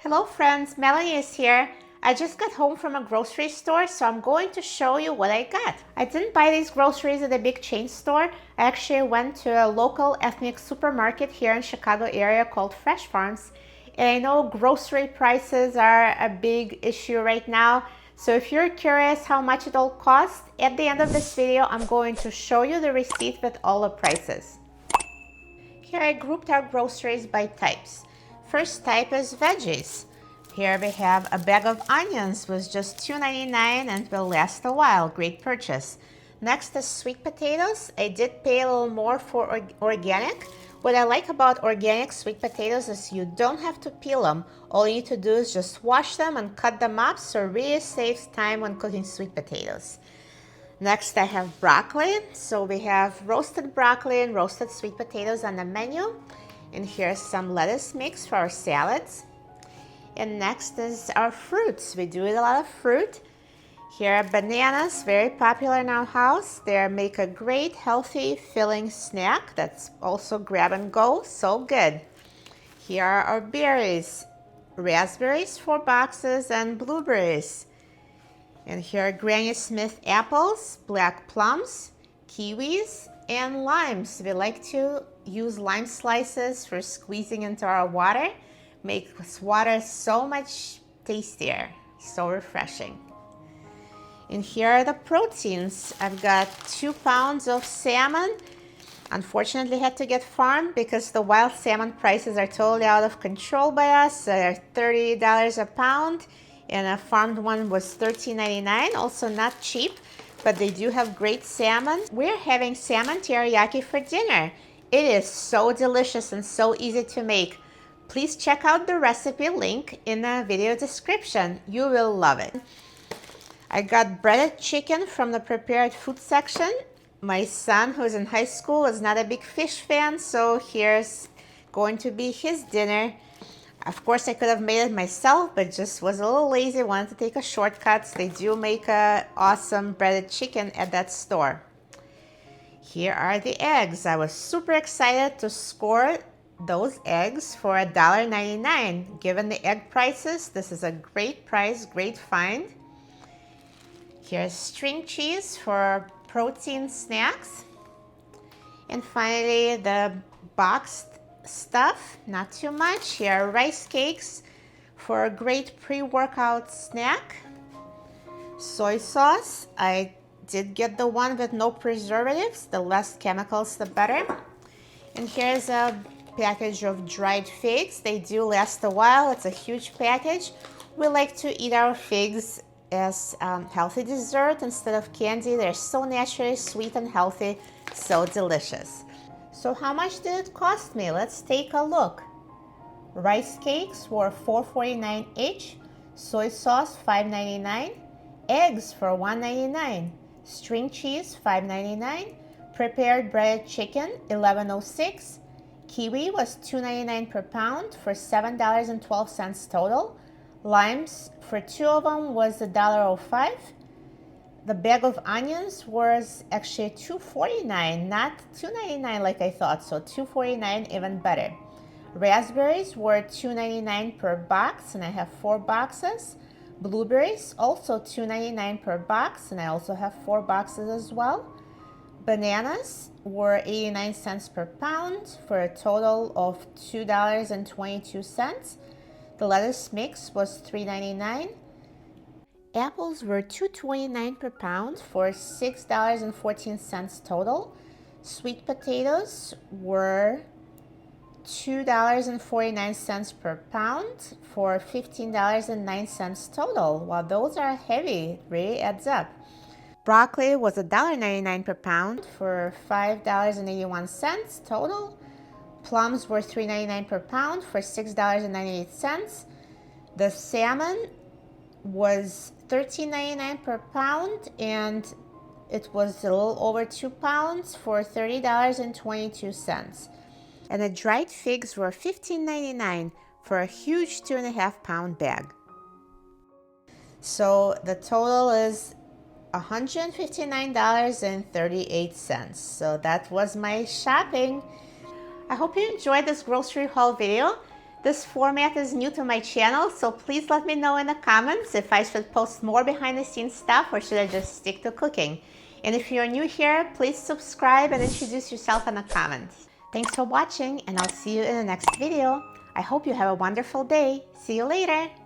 Hello friends, Melanie is here. I just got home from a grocery store, so I'm going to show you what I got. I didn't buy these groceries at a big chain store. I actually went to a local ethnic supermarket here in Chicago area called Fresh Farms. And I know grocery prices are a big issue right now. So if you're curious how much it all costs, at the end of this video, I'm going to show you the receipt with all the prices. Here I grouped our groceries by types. First type is veggies. Here we have a bag of onions with just $2.99 and will last a while. Great purchase. Next is sweet potatoes. I did pay a little more for organic. What I like about organic sweet potatoes is you don't have to peel them. All you need to do is just wash them and cut them up, so it really saves time when cooking sweet potatoes. Next I have broccoli. So we have roasted broccoli and roasted sweet potatoes on the menu. And here's some lettuce mix for our salads. And next is our fruits. We do eat a lot of fruit. Here are bananas, very popular in our house. They make a great, healthy, filling snack that's also grab and go, so good. Here are our berries. Raspberries, 4 boxes, and blueberries. And here are Granny Smith apples, black plums, kiwis, and limes. We like to use lime slices for squeezing into our water. Makes water so much tastier, so refreshing. And here are the proteins. I've got 2 pounds of salmon. Unfortunately, had to get farmed because the wild salmon prices are totally out of control by us. They're $30 a pound. And a farmed one was $13.99, also not cheap, but they do have great salmon. We're having salmon teriyaki for dinner. It is so delicious and so easy to make. Please check out the recipe link in the video description. You will love it. I got breaded chicken from the prepared food section. My son, who's in high school, is not a big fish fan, so here's going to be his dinner. Of course, I could have made it myself, but just was a little lazy, wanted to take a shortcut. They do make a awesome breaded chicken at that store. Here are the eggs. I was super excited to score those eggs for $1.99. Given the egg prices, this is a great price, great find. Here's string cheese for protein snacks. And finally, the boxed stuff, not too much. Here are rice cakes for a great pre-workout snack. Soy sauce, I did get the one with no preservatives. The less chemicals, the better. And here's a package of dried figs. They do last a while. It's a huge package. We like to eat our figs as healthy dessert instead of candy. They're so naturally sweet and healthy, so delicious. So how much did it cost me? Let's take a look. Rice cakes were $4.49 each, soy sauce $5.99, eggs for $1.99, string cheese $5.99, prepared breaded chicken $11.06, kiwi was $2.99 per pound for $7.12 total, limes for 2 of them was $1.05. The bag of onions was actually $2.49, not $2.99 like I thought, so $2.49, even better. Raspberries were $2.99 per box, and I have 4 boxes. Blueberries, also $2.99 per box, and I also have 4 boxes as well. Bananas were 89 cents per pound for a total of $2.22. The lettuce mix was $3.99. Apples were $2.29 per pound for $6.14 total. Sweet potatoes were $2.49 per pound for $15.09 total. Wow, those are heavy, it really adds up. Broccoli was $1.99 per pound for $5.81 total. Plums were $3.99 per pound for $6.98. The salmon was $13.99 per pound, and it was a little over 2 pounds for $30.22. And the dried figs were $15.99 for a huge 2.5 pound bag. So the total is $159.38. So that was my shopping. I hope you enjoyed this grocery haul video. This format is new to my channel, so please let me know in the comments if I should post more behind the scenes stuff or should I just stick to cooking. And if you're new here, please subscribe and introduce yourself in the comments. Thanks for watching, and I'll see you in the next video. I hope you have a wonderful day. See you later.